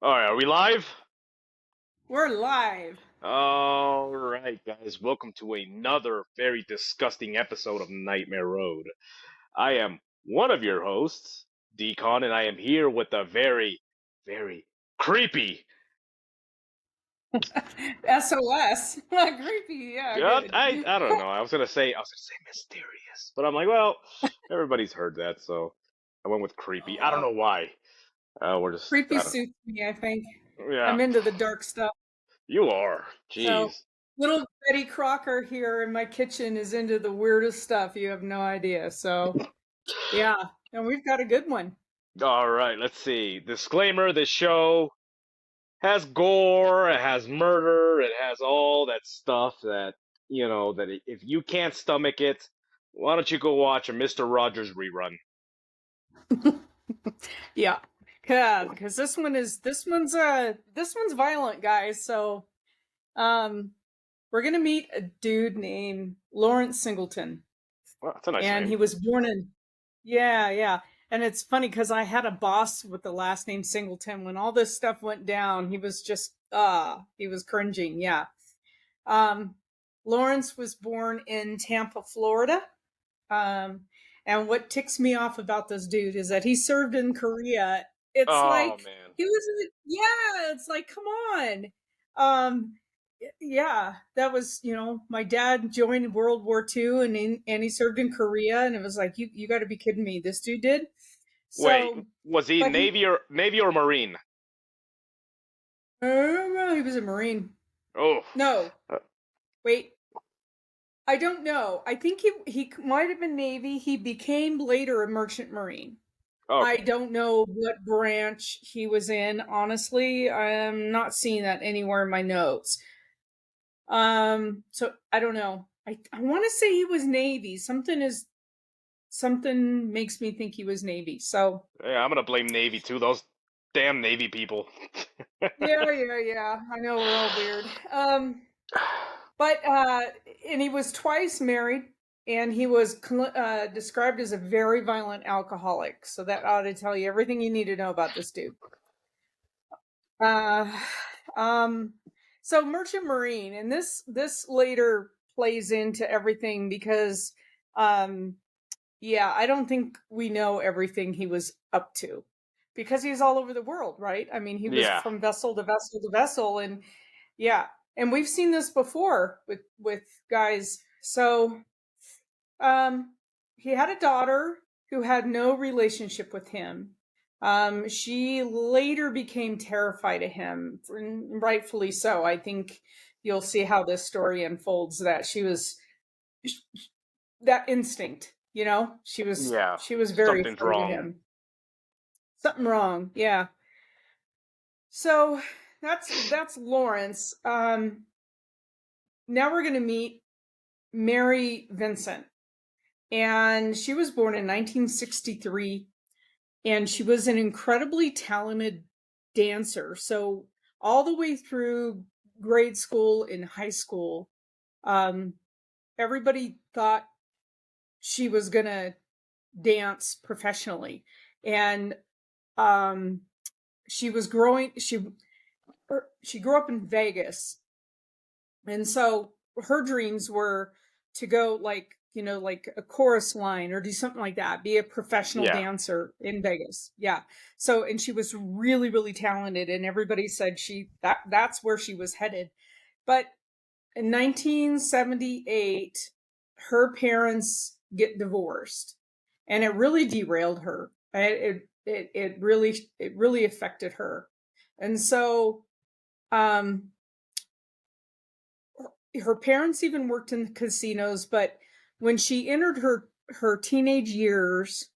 All right, are we live? We're live. All right, guys, welcome to another very disgusting episode of Nightmare Road. I am one of your hosts, Decon, and I am here with a very, very creepy. SOS. Creepy. Yeah, good. I don't know. I was gonna say mysterious, but I'm like, well, everybody's heard that, so I went with creepy. I don't Oh, know why. We're just, creepy I don't suits me, I think. know. Yeah, I'm into the dark stuff. you are. So, Jeez. little Betty Crocker here in my kitchen is into the weirdest stuff. You have no idea. So, yeah. And we've got a good one. All right, let's see. Disclaimer: this show has gore, it has murder, it has all that stuff that, that if you can't stomach it, why don't you go watch a Mr. Rogers rerun? Yeah. Yeah, because this one's violent, guys. So, um, we're gonna meet a dude named Lawrence Singleton. Well, that's a nice And name. he was born in, yeah, yeah. And it's funny because I had a boss with the last name Singleton. When all this stuff went down, he was just he was cringing. Yeah. um Lawrence was born in Tampa, Florida. um and what ticks me off about this dude is that he served in Korea. It's Oh like man. he was, yeah, it's like, come on. um yeah, that was, my dad joined World War II, and he served in Korea, and it was like, you got to be kidding me, this dude did. Wait, So, was he but he, Navy or Marine? he was a Marine. Oh, No, uh, wait, I don't know. I think he might have been Navy. He became later a Merchant Marine. I okay. don't know what branch he was in. Honestly, I'm not seeing that anywhere in my notes. So I don't know. I want to say he was Navy. Something makes me think he was Navy. So Yeah, I'm gonna blame Navy too. Those damn Navy people. yeah, yeah, yeah. I know we're all weird. But and he was twice married, and he was described as a very violent alcoholic. So that ought to tell you everything you need to know about this dude. Uh, um, so Merchant Marine, and this later plays into everything because, um, yeah, I don't think we know everything he was up to because he's all over the world, right? I mean, he was Yeah. from vessel to vessel to vessel, and yeah, and we've seen this before with guys. So, um, he had a daughter who had no relationship with him. She later became terrified of him, and rightfully so. I think you'll see how this story unfolds. That she was that instinct, she was Yeah. she was very Something's afraid of wrong. him. Something wrong, yeah. So that's Lawrence. Now we're gonna meet Mary Vincent, and she was born in 1963, and she was an incredibly talented dancer. So all the way through grade school and high school, um, everybody thought she was gonna dance professionally, and um, she was growing. She grew up in Vegas, and so her dreams were to go, like, like a chorus line or do something like that, be a professional Yeah. dancer in Vegas. Yeah. So, and she was really, really talented, and everybody said that's where she was headed. But in 1978, her parents get divorced, and it really derailed her. It really affected her. And so, um her parents even worked in casinos, but when she entered her teenage years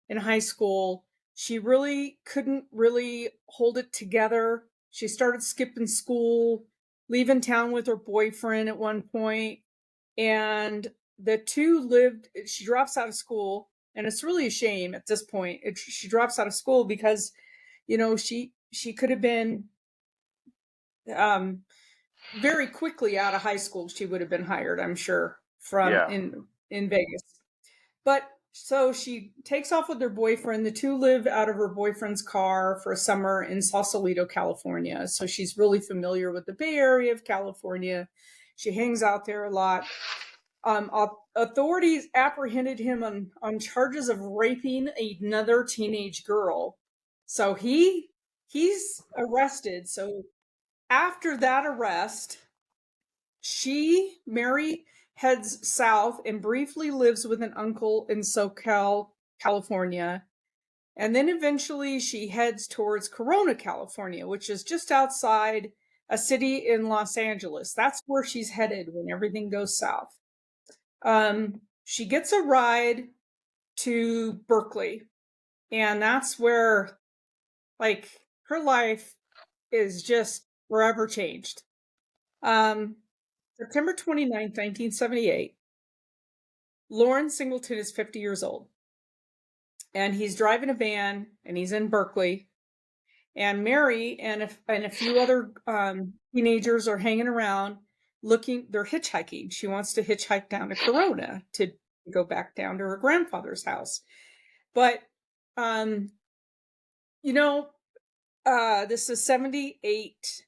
in high school, she really couldn't really hold it together. She started skipping school, leaving town with her boyfriend at one point, and the two lived. She drops out of school, and it's really a shame at this point. She drops out of school because, she could have been, um, very quickly out of high school. She would have been hired, I'm sure, from Yeah. in Vegas. But So she takes off with her boyfriend. The two live out of her boyfriend's car for a summer in Sausalito, California. So she's really familiar with the Bay Area of California. She hangs out there a lot. Authorities apprehended him on charges of raping another teenage girl. So he's arrested. So after that arrest, Mary, heads south and briefly lives with an uncle in SoCal, California. And then eventually she heads towards Corona, California, which is just outside a city in Los Angeles. That's where she's headed when everything goes south. She gets a ride to Berkeley, and that's where, like, her life is just forever changed. September 29th, 1978, Lawrence Singleton is 50 years old, and he's driving a van, and he's in Berkeley, and Mary and a few other teenagers are hanging around looking. They're hitchhiking. She wants to hitchhike down to Corona to go back down to her grandfather's house. But, um, you know, this is 78.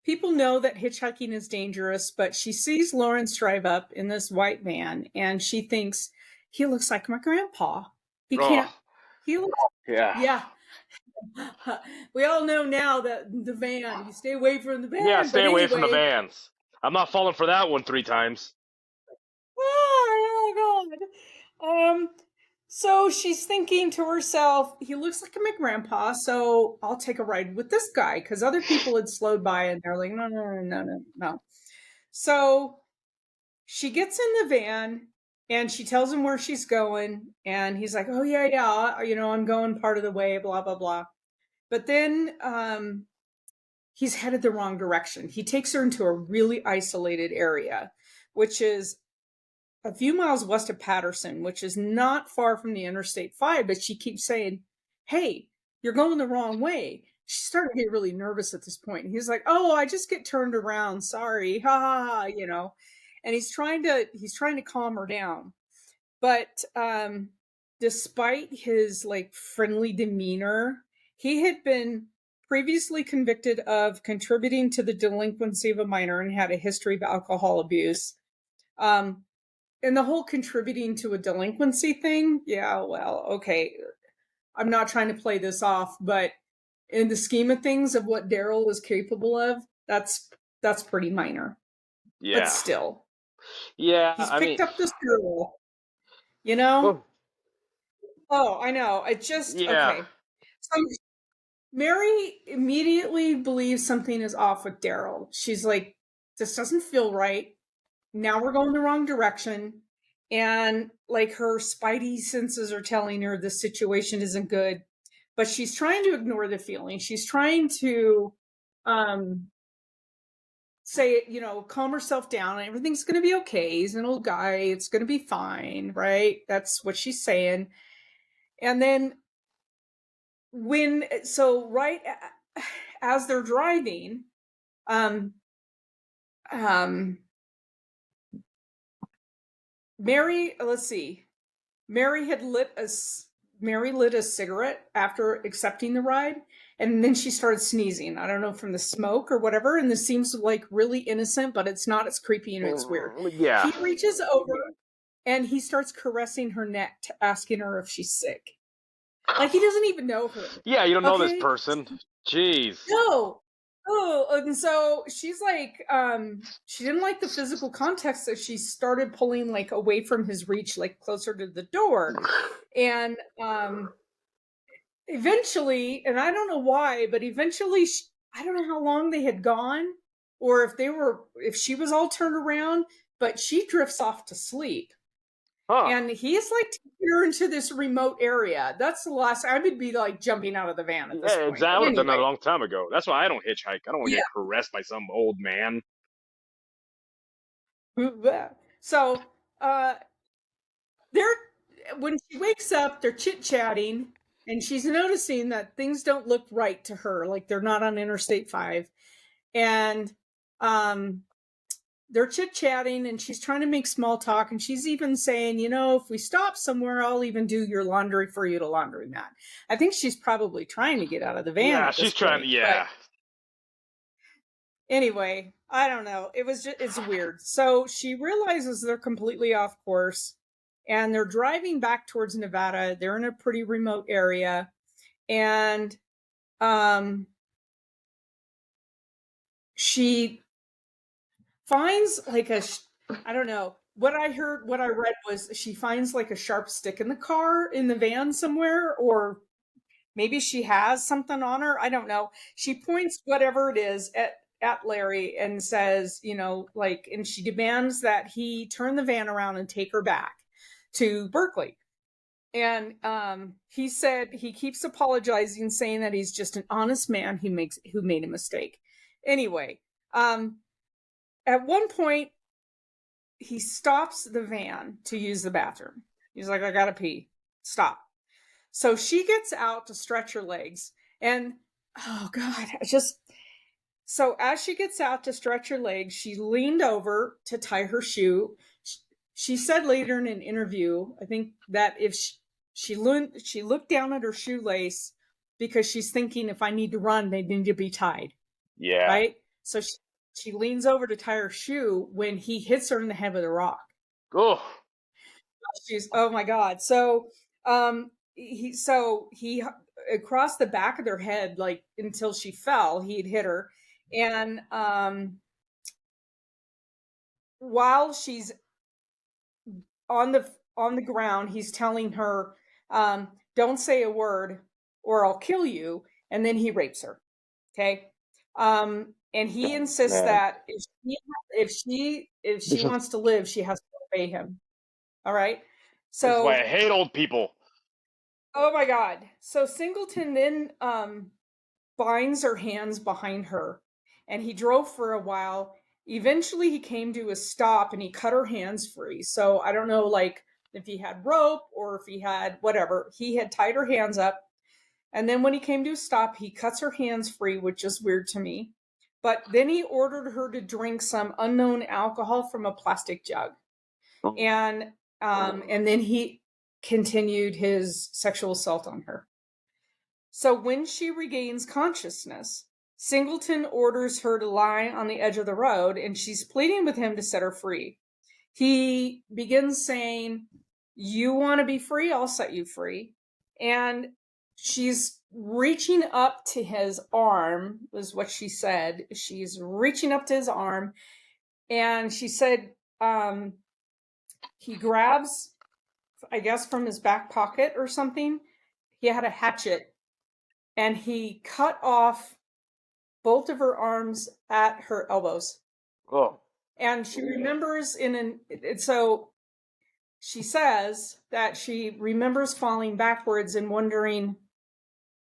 People know that hitchhiking is dangerous, but she sees Lawrence drive up in this white van, and she thinks, he looks like my grandpa. He can't, Oh, he looks, yeah. yeah. We all know now that the van, you stay away from the Yeah, van, stay but away from the anyway. vans. I'm not falling for that one 3 times. Oh God. So she's thinking to herself, he looks like my grandpa, so I'll take a ride with this guy, because other people had slowed by and they're like, no, no, no, no, no, no. So she gets in the van and she tells him where she's going, and he's like, oh yeah, yeah, I'm going part of the way, blah blah blah. But then he's headed the wrong direction. He takes her into a really isolated area, which is a few miles west of Patterson, which is not far from the Interstate 5, but she keeps saying, hey, you're going the wrong way. She started to get really nervous at this point. And he's like, oh, I just get turned around. Sorry. Ha ha ha. And he's trying to calm her down. But despite his like friendly demeanor, he had been previously convicted of contributing to the delinquency of a minor and had a history of alcohol abuse. Um, and the whole contributing to a delinquency thing, yeah, well, okay. I'm not trying to play this off, but in the scheme of things of what Daryl was capable of, that's pretty minor. But Yeah. still, Yeah, he's I mean, picked up this girl, you know? oh, Oh, I know. It just yeah. okay. So Mary immediately believes something is off with Daryl. She's like, this doesn't feel right. Now we're going the wrong direction. And like her spidey senses are telling her the situation isn't good, but she's trying to ignore the feeling. She's trying to um say, calm herself down. Everything's going to be okay. He's an old guy. It's going to be fine, right? That's what she's saying. And then right as they're driving, um um Mary, let's see. Mary had Mary lit a cigarette after accepting the ride, and then she started sneezing. I don't know, from the smoke or whatever. And this seems like really innocent, but it's not. It's creepy and it's weird. Yeah. He reaches over and he starts caressing her neck, asking her if she's sick. Like he doesn't even know her. Yeah, you don't know this Okay. person. Jeez. No. Oh, and so she's like, she didn't like the physical context, so she started pulling like away from his reach, like closer to the door. And eventually, and I don't know why, but eventually, I don't know how long they had gone, or if she was all turned around, but she drifts off to sleep. Huh. And he's like taking her into this remote area. That's the last. I would be like jumping out of the van at this Yeah, point. exactly. I But would have done that a anyway, long time ago. That's why I don't hitchhike. I don't want to yeah. get caressed by some old man. So uh, they're when she wakes up, they're chit chatting, and she's noticing that things don't look right to her. Like they're not on Interstate 5, and um, they're chit-chatting, and she's trying to make small talk, and she's even saying, if we stop somewhere, I'll even do your laundry for you to laundromat. I think she's probably trying to get out of the van Yeah, at this she's trying to. point. But Yeah. anyway, I don't know. It's weird. So she realizes they're completely off course, and they're driving back towards Nevada. They're in a pretty remote area, and um she finds like I don't know. What I read was she finds like a sharp stick in the car, in the van somewhere, or maybe she has something on her. I don't know. She points whatever it is at Larry and says, like, and she demands that he turn the van around and take her back to Berkeley. And he said he keeps apologizing, saying that he's just an honest man who made a mistake. Anyway, at one point he stops the van to use the bathroom. He's like, I gotta pee. Stop. So she gets out to stretch her legs. And oh God, so as she gets out to stretch her legs, she leaned over to tie her shoe. She said later in an interview, I think, that if she looked down at her shoelace because she's thinking, if I need to run, they need to be tied. Yeah. Right? So she leans over to tie her shoe when he hits her in the head with a rock. Oh. Oh my God. So he across the back of their head, like, until she fell, he'd hit her. And while she's on the ground, he's telling her, don't say a word or I'll kill you. And then he rapes her. Okay. And he insists Man, that if she this is wants to live, she has to obey him. All right. this is why I So, hate old people. oh my God. So Singleton then binds her hands behind her, and he drove for a while. Eventually he came to a stop and he cut her hands free. So I don't know, like, if he had rope or if he had whatever. He had tied her hands up. And then when he came to a stop, he cuts her hands free, which is weird to me. But then he ordered her to drink some unknown alcohol from a plastic jug. Oh. And then he continued his sexual assault on her. So when she regains consciousness, Singleton orders her to lie on the edge of the road, and she's pleading with him to set her free. He begins saying, you want to be free? I'll set you free. And she's reaching up to his arm, was what she said. She's reaching up to his arm, and she said, he grabs, I guess, from his back pocket or something. He had a hatchet, and he cut off both of her arms at her elbows. Oh. And she remembers so she says that she remembers falling backwards and wondering,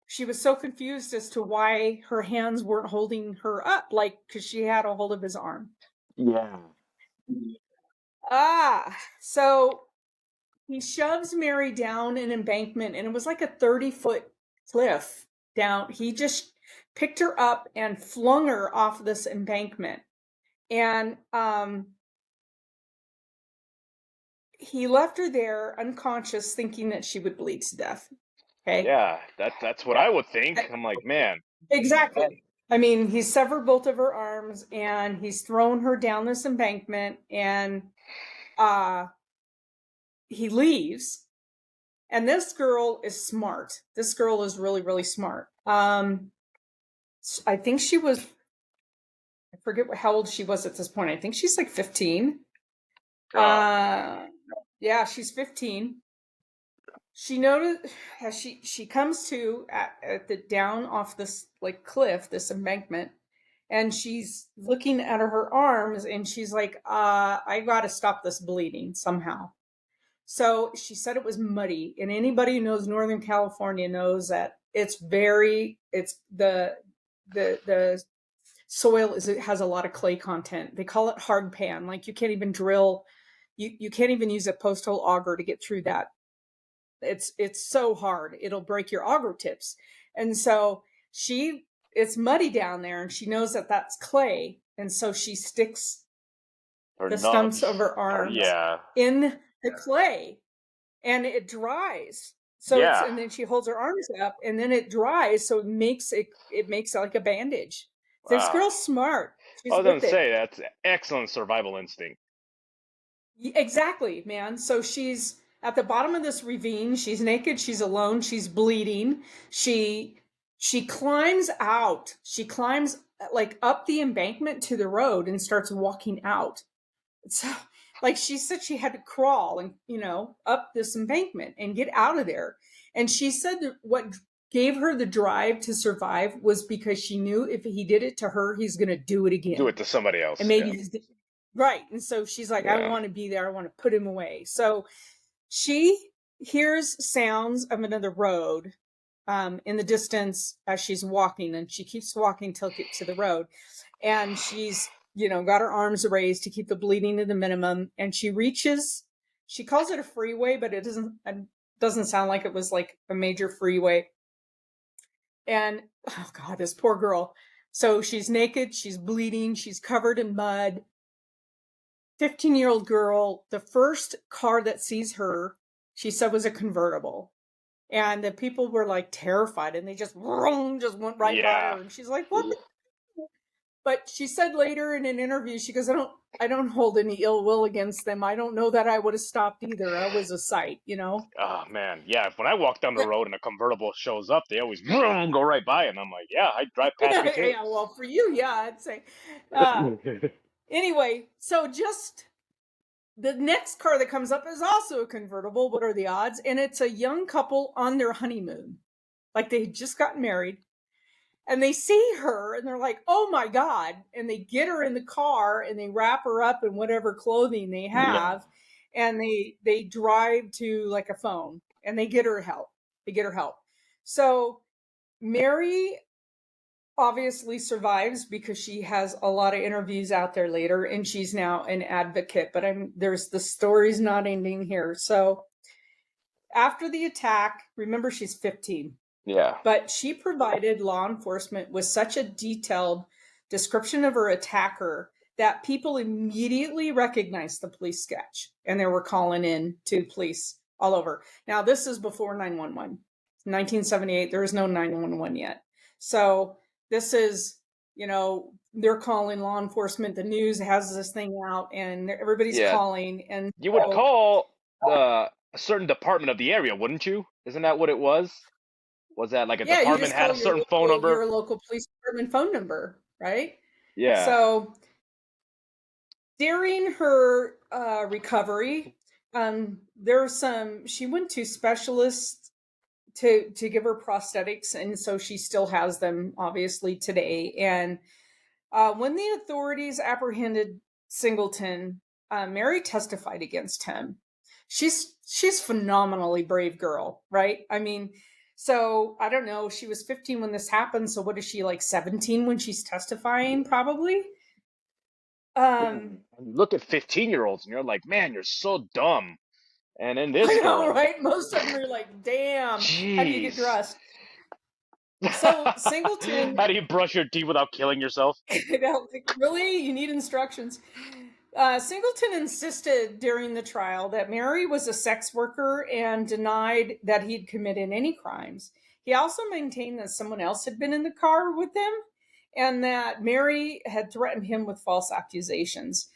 she was so confused as to why her hands weren't holding her up, like, because she had a hold of his arm. Yeah. So he shoves Mary down an embankment, and it was like a 30-foot cliff down. He just picked her up and flung her off this embankment. And he left her there unconscious, thinking that she would bleed to death. Okay. Yeah. That's what I would think. I'm like, man. Exactly. I mean, he's severed both of her arms, and he's thrown her down this embankment, and he leaves. And this girl is smart. This girl is really, really smart. I think I forget how old she was at this point. I think she's like 15. Yeah, she's 15. She noticed as she comes to at the down off this, like, cliff, this embankment, and she's looking at her arms, and she's like, I gotta stop this bleeding somehow. So she said it was muddy, and anybody who knows Northern California knows that it's the soil it has a lot of clay content. They call it hard pan. Like, you can't even drill, you can't even use a post hole auger to get through that. It's so hard, it'll break your auger tips. And so it's muddy down there, and she knows that that's clay, and so she sticks Her the stumps nubs. of her arms, Yeah. in the clay, and it dries. So it's, Yeah. and then she holds her arms up and then it dries. So it makes like a bandage. This Ah. girl's smart. I She's was gonna with it. say that's excellent survival instinct. Exactly, man. So she's at the bottom of this ravine. She's naked. She's alone. She's bleeding. She she climbs out. She climbs like up the embankment to the road and starts walking out. So, like she said, she had to crawl and up this embankment and get out of there. And she said that what gave her the drive to survive was because she knew if he did it to her, he's going to do it Do again. it to somebody And else. maybe Yeah. he's right. And so she's like, I Yeah. want to be there. I want to put him away. So she hears sounds of another road in the distance as she's walking, and she keeps walking till it gets to the road. And she's, got her arms raised to keep the bleeding to the minimum. And she calls it a freeway, but it doesn't sound like it was like a major freeway. And oh God, this poor girl. So she's naked, she's bleeding, she's covered in mud. 15-year-old girl, the first car that sees her, she said was a convertible. And the people were like terrified and they just just went right by Yeah. her. And she's like, what? But she said later in an interview, she goes, I don't hold any ill will against them. I don't know that I would have stopped either. I was a sight. Oh man, yeah. When I walk down the road and a convertible shows up, they always go right by, and I'm like, yeah, I drive past me too. Yeah, well, for you, yeah, I'd say. Uh, anyway, so just the next car that comes up is also a convertible. What are the odds? And it's a young couple on their honeymoon. Like they had just gotten married. And they see her and they're like, oh my God. And they get her in the car and they wrap her up in whatever clothing they Yeah. have. And they drive to like a phone and they get her help. They get her help. So Mary obviously survives because she has a lot of interviews out there later and she's now an advocate. But there's the story's not ending here. So after the attack, remember she's 15. Yeah. But she provided law enforcement with such a detailed description of her attacker that people immediately recognized the police sketch and they were calling in to police all over. Now, this is before 911. 1978, there is no 911 yet. So this is, they're calling law enforcement. The news has this thing out and everybody's Yeah. calling. And You would so, call a certain department of the area, wouldn't you? Isn't that what it was? Was that like a yeah, you department just had call a certain phone number? your local police department phone number, right? Yeah. So during her recovery, she went to specialists to give her prosthetics, and so she still has them obviously today. And when the authorities apprehended Singleton, Mary testified against him. She's phenomenally brave girl, right? I mean, so I don't know. She was 15 when this happened. So what is she, like 17 when she's testifying? Probably. Yeah. Um, And you look at 15-year-olds and you're like, man, you're so dumb. And then this I know, girl, right? Most of them are like, "Damn, how do you get jeez. dressed?" So Singleton, How do you brush your teeth without killing yourself? like, really, you need instructions. Singleton insisted during the trial that Mary was a sex worker and denied that he'd committed any crimes. He also maintained that someone else had been in the car with them and that Mary had threatened him with false accusations.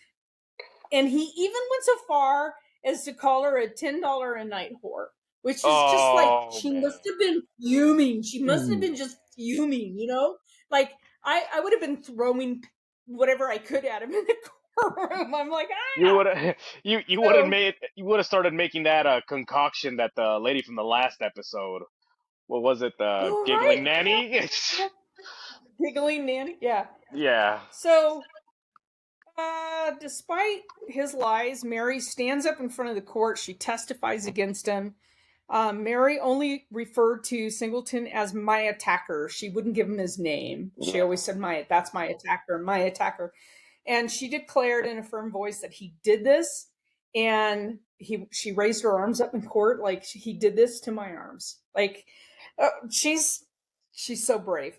And he even went so far as to call her a $10 a night whore, which is just like, Oh she man. must have been fuming. She must have Mm. been just fuming. Like I would have been throwing whatever I could at him in the courtroom. I'm like, You ah. would have So, you would have started making that concoction that the lady from the last episode. What was it? The all right. giggling nanny? Giggling nanny. Yeah. Yeah. So, despite his lies, Mary stands up in front of the court. She testifies against him. Mary only referred to Singleton as my attacker. She wouldn't give him his name. She Yeah. always said, that's my attacker, my attacker. And she declared in a firm voice that he did this. And she raised her arms up in court like, he did this to my arms. Like, she's so brave.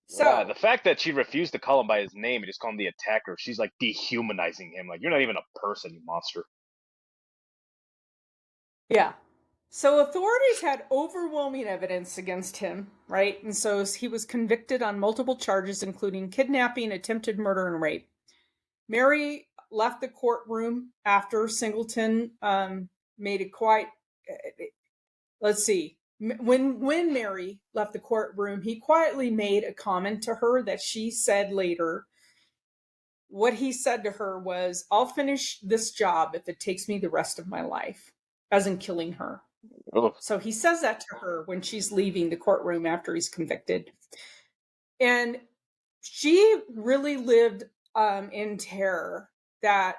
Yeah, So, the fact that she refused to call him by his name and just call him the attacker, she's like dehumanizing him. Like, you're not even a person, you monster. yeah. So authorities had overwhelming evidence against him, right? And so he was convicted on multiple charges, including kidnapping, attempted murder, and rape. Mary left the courtroom after Singleton made it quite. Let's see. When Mary left the courtroom, he quietly made a comment to her that she said later. What he said to her was, "I'll finish this job if it takes me the rest of my life," as in killing her. Ugh. So he says that to her when she's leaving the courtroom after he's convicted. And she really lived in terror that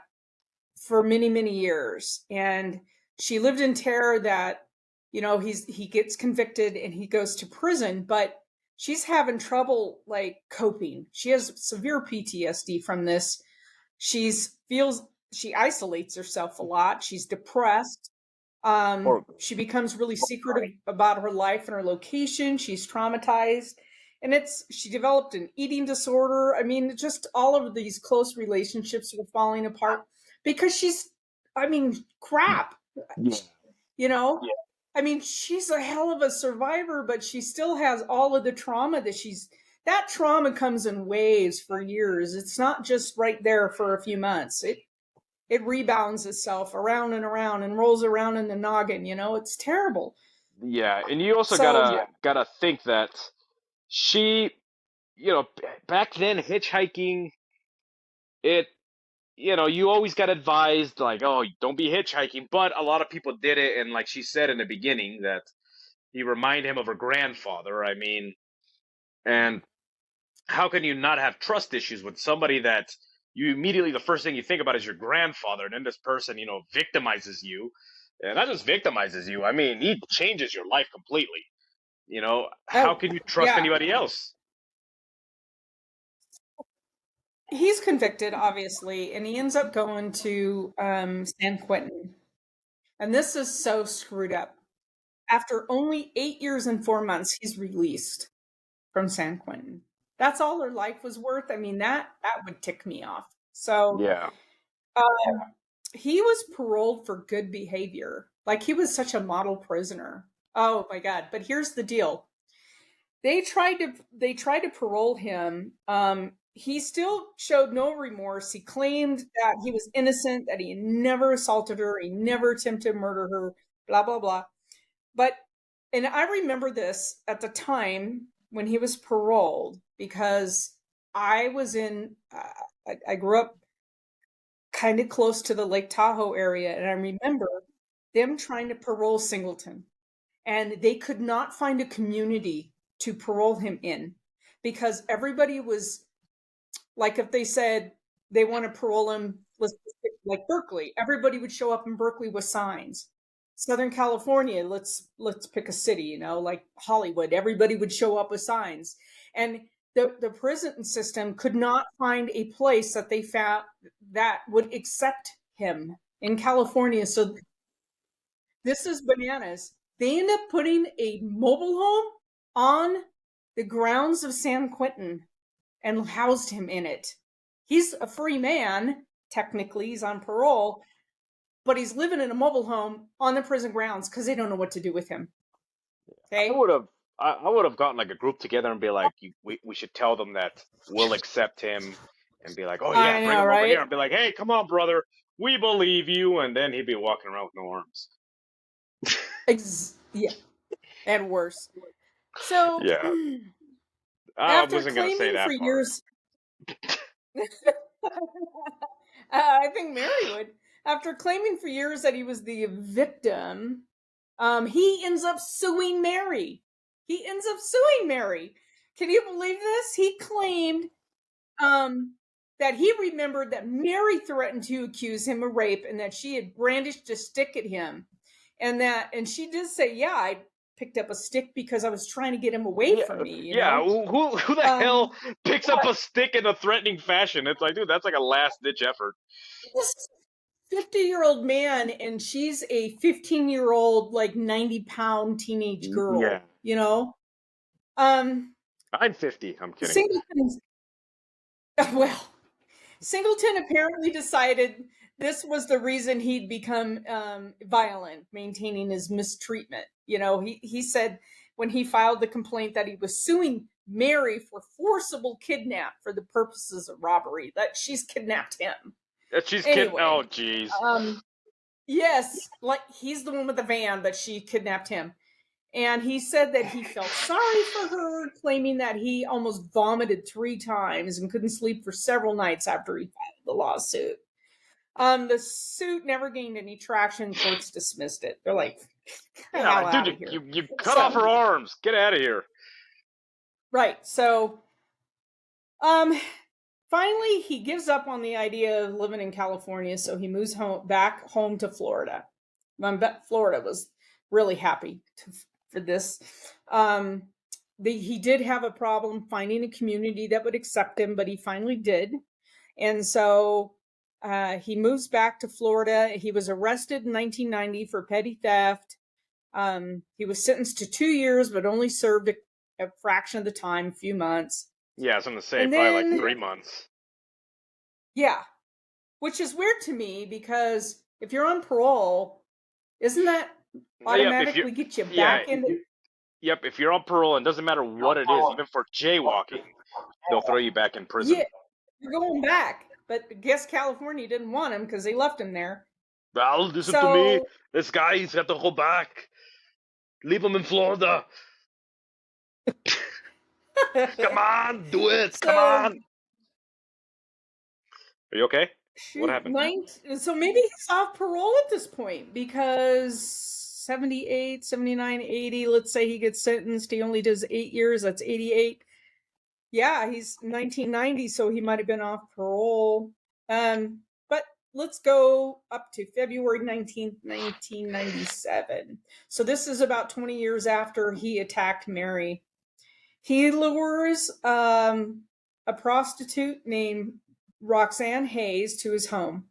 for many, many years. And she lived in terror that, he gets convicted and he goes to prison, but she's having trouble like coping. She has severe PTSD from this. She isolates herself a lot. She's depressed. Poor She becomes really secretive about her life and her location. She's traumatized. And she developed an eating disorder. I mean, just all of these close relationships were falling apart because crap, yeah. you know? I mean, she's a hell of a survivor, but she still has all of the trauma that trauma comes in waves for years. It's not just right there for a few months. It rebounds itself around and rolls around in the noggin, it's terrible. Yeah, and you also So gotta think that she, back then hitchhiking, it, you always got advised like, oh, don't be hitchhiking, but a lot of people did it, and like she said in the beginning that he reminded him of her grandfather. I mean, and how can you not have trust issues with somebody that you immediately the first thing you think about is your grandfather, and then this person, victimizes you, and not just victimizes you. I mean, he changes your life completely. How oh can you trust yeah, anybody else? he's convicted obviously, and he ends up going to San Quentin. And this is so screwed up. After only 8 years and 4 months, he's released from San Quentin. That's all her life was worth. I mean, that would tick me off. So Yeah. uh, he was paroled for good behavior. Like he was such a model prisoner. Oh my God. But here's the deal. They tried to parole him. He still showed no remorse. He claimed that he was innocent, that he never assaulted her, he never attempted to murder her, blah blah blah. But and I remember this at the time when he was paroled because I was in. I grew up kind of close to the Lake Tahoe area, and I remember them trying to parole Singleton, and they could not find a community to parole him in because everybody was like, if they said they want to parole him, let's pick, like Berkeley, everybody would show up in Berkeley with signs. Southern California, let's pick a city, like Hollywood, everybody would show up with signs. And the prison system could not find a place that they found that would accept him in California. So this is bananas. They end up putting a mobile home on the grounds of San Quentin and housed him in it. He's a free man, technically, he's on parole, but he's living in a mobile home on the prison grounds because they don't know what to do with him. I Okay? would have I would have gotten like a group together and be like, we should tell them that we'll accept him, and be like, oh yeah, I bring know, him over right? here, and be like, hey, come on, brother, we believe you, and then he'd be walking around with no arms. Yeah, and worse. So, Yeah, I after wasn't gonna say claiming for that part. years, I think Mary would. After claiming for years that he was the victim, he ends up suing Mary. He ends up suing Mary. Can you believe this? He claimed um, that he remembered that Mary threatened to accuse him of rape and that she had brandished a stick at him. And she did say, yeah, I picked up a stick because I was trying to get him away Yeah, from me, yeah. Who the hell Um, picks up a stick in a threatening fashion? It's like, dude, that's like a last ditch effort. this 50-year-old man, and she's a 15-year-old, like 90-pound teenage Yeah. girl, you know? Um, I'm 50. I'm kidding. Singleton's well, Singleton apparently decided this was the reason he'd become violent, maintaining his mistreatment. You know, he said when he filed the complaint that he was suing Mary for forcible kidnap for the purposes of robbery, that she's kidnapped him. She's kid. Oh, Anyway, jeez. um, yes, like he's the one with the van, but she kidnapped him. And he said that he felt sorry for her, claiming that he almost vomited 3 times and couldn't sleep for several nights after he filed the lawsuit. The suit never gained any traction. Courts dismissed it. They're like, get the Yeah, hell like, dude, out you, of here. you, you cut off So, her arms. Get out of here. right. So, um, finally, he gives up on the idea of living in California. So he moves back home to Florida. I bet Florida was really happy for this. He did have a problem finding a community that would accept him, but he finally did. And so he moves back to Florida. He was arrested in 1990 for petty theft. He was sentenced to 2 years, but only served a fraction of the time, a few months. Yeah, I was gonna say And probably like then, 3 months. yeah, which is weird to me because if you're on parole, isn't that Yep, if you, automatically get you yeah, back into? yep, if you're on parole, and it doesn't matter what it is, even for jaywalking, they'll throw you back in prison. Yeah, you're going back. But I guess California didn't want him because they left him there. Well, listen to me. So, This guy, he's got to go back. Leave him in Florida. Come on, do it. Come so on. Are you okay? What shoot, happened? so maybe he's off parole at this point because 78, 79, 80. Let's say he gets sentenced. He only does 8 years. That's 88. Yeah, he's 1990, so he might have been off parole. But let's go up to February 19th, 1997. So this is about 20 years after he attacked Mary. He lures a prostitute named Roxanne Hayes to his home.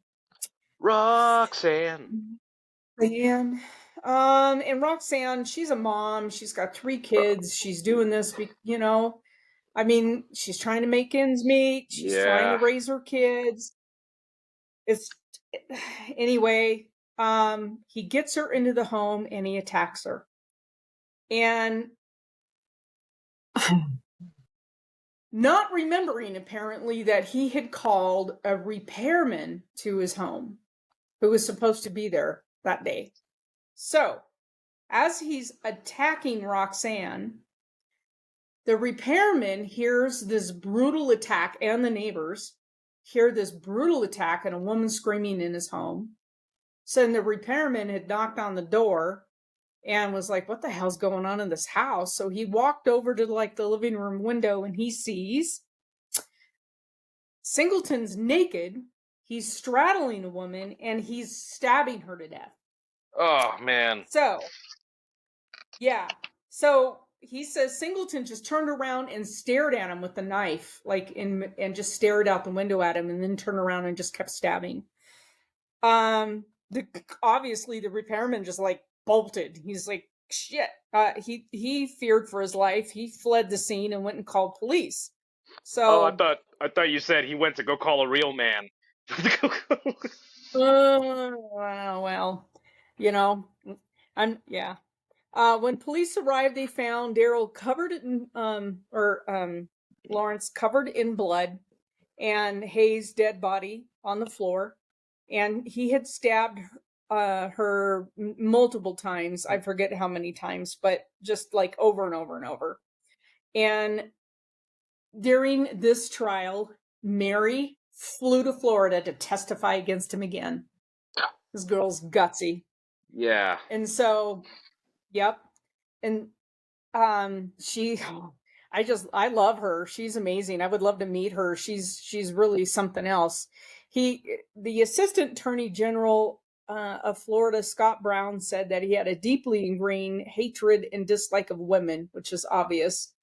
Roxanne. And Roxanne, she's a mom. She's got 3 kids. She's doing this, I mean, she's trying to make ends meet. She's trying to Yeah. raise her kids. It's anyway, he gets her into the home and he attacks her. And not remembering apparently that he had called a repairman to his home who was supposed to be there that day. So, as he's attacking Roxanne, the repairman hears this brutal attack, and the neighbors hear this brutal attack and a woman screaming in his home. So the repairman had knocked on the door and was like, what the hell's going on in this house? So he walked over to like the living room window and he sees Singleton's naked. He's straddling a woman and he's stabbing her to death. Oh, man. So, yeah. So he says Singleton just turned around and stared at him with the knife, and just stared out the window at him, and then turned around and just kept stabbing. Obviously the repairman just like bolted. He's like, shit. He feared for his life. He fled the scene and went and called police. Oh, I So, thought I thought you said he went to go call a real man. well, you know, yeah. When police arrived, they found Daryl covered in, Lawrence covered in blood, and Hayes' dead body on the floor. And he had stabbed her multiple times. I forget how many times, but just like over and over and over. And during this trial, Mary flew to Florida to testify against him again. This girl's gutsy. Yeah. And so, yep. And I love her. She's amazing. I would love to meet her. She's really something else. The assistant attorney general of Florida, Scott Brown, said that he had a deeply ingrained hatred and dislike of women, which is obvious.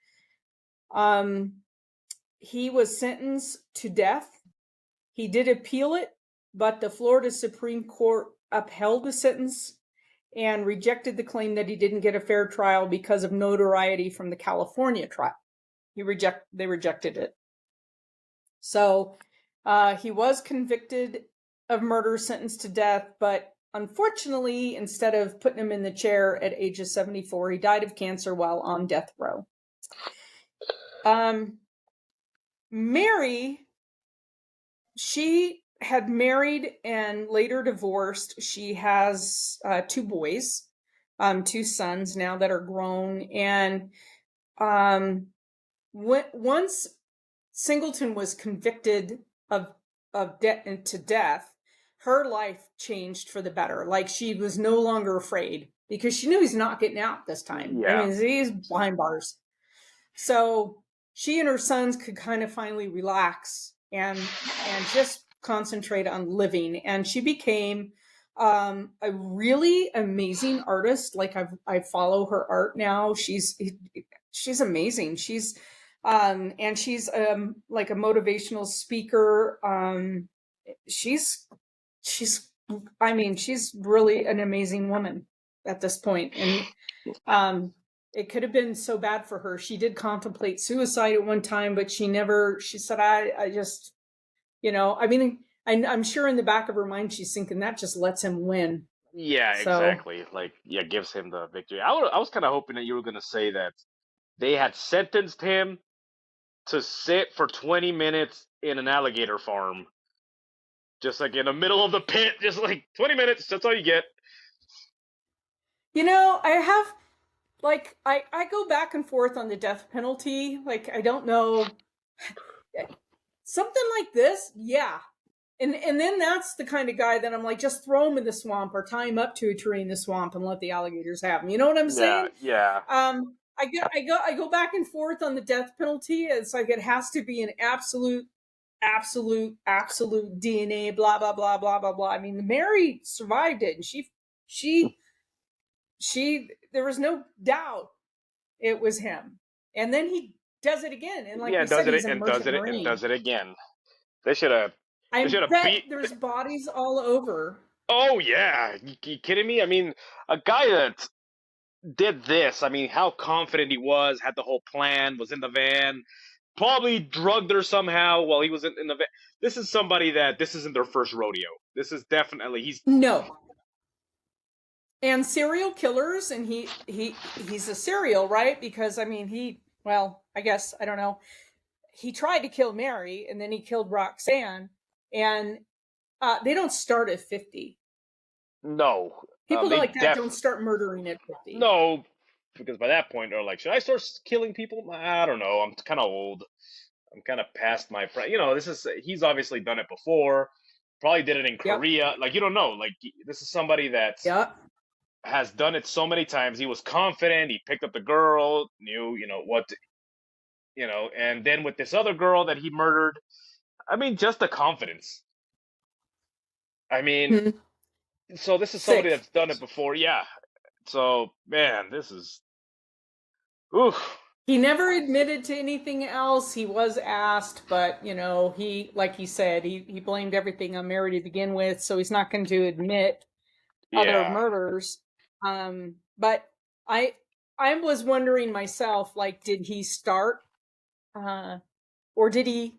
He was sentenced to death. He did appeal it, but the Florida Supreme Court upheld the sentence and rejected the claim that he didn't get a fair trial because of notoriety from the California trial. They rejected it. So he was convicted of murder, sentenced to death, but unfortunately, instead of putting him in the chair at age of 74, he died of cancer while on death row. Mary, she had married and later divorced. She has two boys, two sons now that are grown. And once Singleton was convicted of to death, her life changed for the better. Like, she was no longer afraid because she knew he's not getting out this time. I Yeah. mean, he's behind bars. So she and her sons could kind of finally relax and just concentrate on living. And she became a really amazing artist. Like, I follow her art now. She's amazing. And she's like a motivational speaker. She's I mean, she's really an amazing woman at this point. And it could have been so bad for her. She did contemplate suicide at one time, but she said, I just, I mean, I'm sure in the back of her mind, she's thinking that just lets him win. Yeah, So, exactly. Like, yeah, gives him the victory. I was kind of hoping that you were gonna say that they had sentenced him to sit for 20 minutes in an alligator farm, just like in the middle of the pit, just like 20 minutes. That's all you get. I have, like, I go back and forth on the death penalty. Like, I don't know. Something like this, yeah. And then that's the kind of guy that I'm like, just throw him in the swamp or tie him up to a tree in the swamp and let the alligators have him. You know what I'm Yeah, saying? yeah. I go back and forth on the death penalty. It's like it has to be an absolute DNA, blah blah blah blah blah blah. I mean, Mary survived it, and she there was no doubt it was him. And then he does it again, and like Yeah, we and does said, it he's a and does merchant it and marine. does it again. They should have they I should have bet beat. there's bodies all over. Oh yeah, you kidding me? I mean, a guy that did this. I mean, how confident he was, had the whole plan, was in the van, probably drugged her somehow while he was in the van. This is somebody that this isn't their first rodeo. This is definitely he's. No. And serial killers, and he's a serial, right? Because I mean, I guess I don't know. He tried to kill Mary, and then he killed Roxanne, and they don't start at 50. No, People they like that def don't start murdering at 50. no, because by that point they're like, should I start killing people? I don't know. I'm kind of old. I'm kind of past my prime. This is he's obviously done it before. Probably did it in Yep. Korea. Like, you don't know. Like, this is somebody that Yep. has done it so many times. He was confident. He picked up the girl, knew what and then with this other girl that he murdered. I mean, just the confidence. I mean, Hmm. so this is somebody Sick. that's done it before. Yeah. So man, this is oof. He never admitted to anything else. He was asked, but he, like he said, he blamed everything on Mary to begin with, so he's not going to admit other Yeah. murders. But I I was wondering myself, like, did he start, uh, or did he?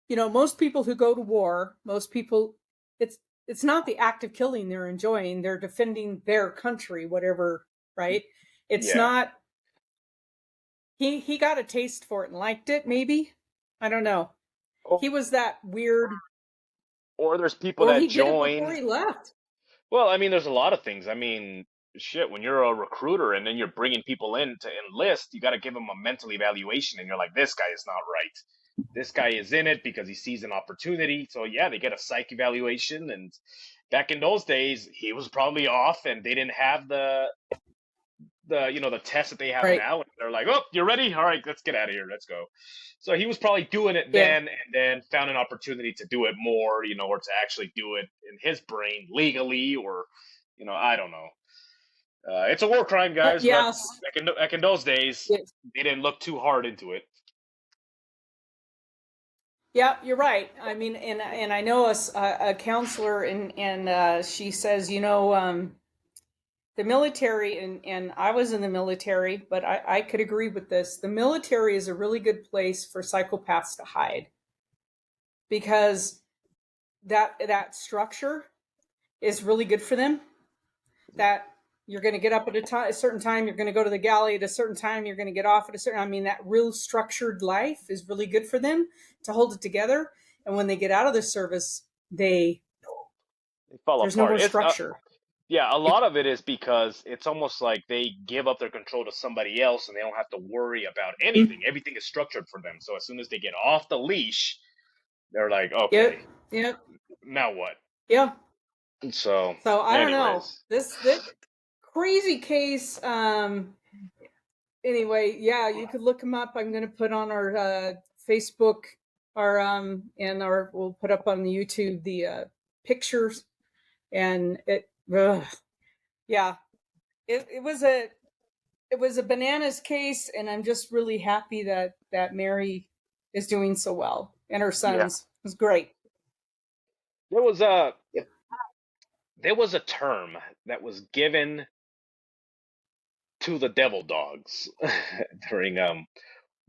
Most people who go to war, most people, it's it's not the act of killing they're enjoying; they're defending their country, whatever. Right? It's Yeah. not. He got a taste for it and liked it. Maybe, I don't know. Or, He was that weird, or there's people or that he did it before join. he left. Well, I mean, there's a lot of things. I mean, shit, when you're a recruiter and then you're bringing people in to enlist, you got to give them a mental evaluation, and you're like, this guy is not right. This guy is in it because he sees an opportunity. So yeah, they get a psych evaluation, and back in those days, he was probably off, and they didn't have the test that they have Right? now. And they're like, oh, you're ready? All right, let's get out of here. Let's go. So he was probably doing it Yeah. then, and then found an opportunity to do it more, or to actually do it in his brain legally, or I don't know. It's a war crime, guys, but Yes. back in those days, Yes. they didn't look too hard into it. Yeah, you're right. I mean, and I know a counselor, and she says, the military, and I was in the military, but I could agree with this. The military is a really good place for psychopaths to hide because that structure is really good for them. That you're going to get up at a certain time, you're going to go to the galley at a certain time, you're going to get off at a certain. I mean, that real structured life is really good for them to hold it together. And when they get out of the service, they They fall there's no apart. more It's structure. yeah, a lot of it is because it's almost like they give up their control to somebody else and they don't have to worry about anything. Everything is structured for them. So as soon as they get off the leash, they're like, Yep, okay, yep, now what? yeah. So, So I don't know. anyways, This crazy case. Anyway, yeah, you could look them up. I'm going to put on our Facebook, our and our we'll put up on the YouTube the pictures, and yeah, it was a bananas case, and I'm just really happy that Mary is doing so well, and her yeah, sons. It was great. there was a Yep. there was a term that was given to the devil dogs during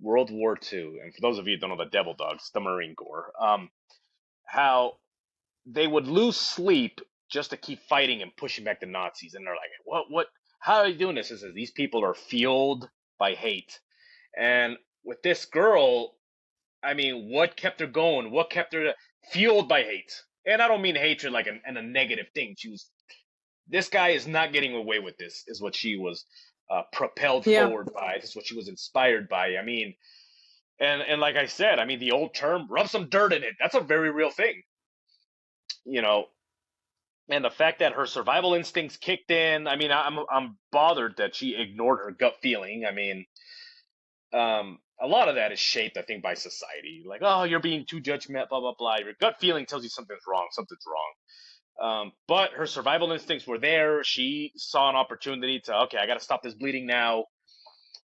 World War II. And for those of you who don't know the devil dogs, the Marine Corps, how they would lose sleep just to keep fighting and pushing back the Nazis. And they're like, what, how are you doing this? It says these people are fueled by hate. And with this girl, I mean, what kept her going? What kept her fueled by hate? And I don't mean hatred like a negative thing. This guy is not getting away with this, is what she was propelled Yeah. forward by. This is what she was inspired by. I mean, and like I said, I mean, the old term, rub some dirt in it. That's a very real thing, you know. And the fact that her survival instincts kicked in, I mean, I'm bothered that she ignored her gut feeling. I mean, a lot of that is shaped, I think, by society. Like, oh, you're being too judgmental, blah blah blah. Your gut feeling tells you something's wrong. Something's wrong. But her survival instincts were there. She saw an opportunity to, okay, I got to stop this bleeding now,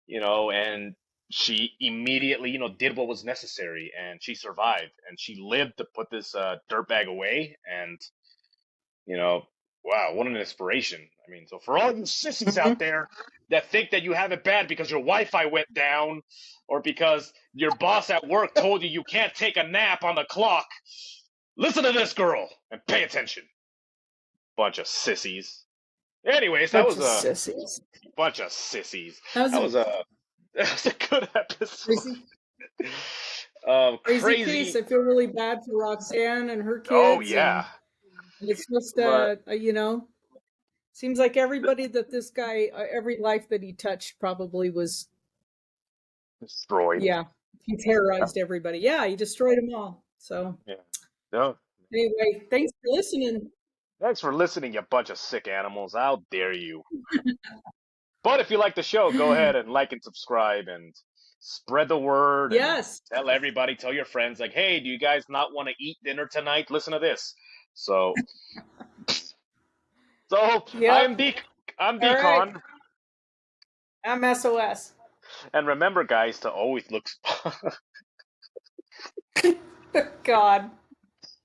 and she immediately, did what was necessary, and she survived, and she lived to put this dirtbag away, and you know, wow, what an inspiration. I mean, so for all you sissies out Mhm. there that think that you have it bad because your Wi-Fi went down, or because your boss at work told you you can't take a nap on the clock, listen to this girl and pay attention. Bunch of sissies. Anyways, that Bunch was of a sissies. bunch of sissies. That was That a was a that was a good episode. crazy, crazy case. Crazy. I feel really bad for Roxanne and her Oh kids, yeah, and it's just but seems like everybody that this guy, every life that he touched probably was, destroyed. yeah, he terrorized everybody. Yeah, he destroyed them all. So Yeah. No. anyway, thanks for listening. Thanks for listening, you bunch of sick animals. How dare you? But if you like the show, go ahead and like and subscribe and spread the word and Yes. tell everybody, tell your friends, like, hey, do you guys not want to eat dinner tonight? Listen to this. So, so Yep. I'm All right. Decon, I'm SOS. and remember, guys, to always look. God.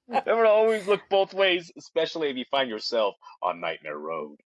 Remember to always look both ways, especially if you find yourself on Nightmare Road.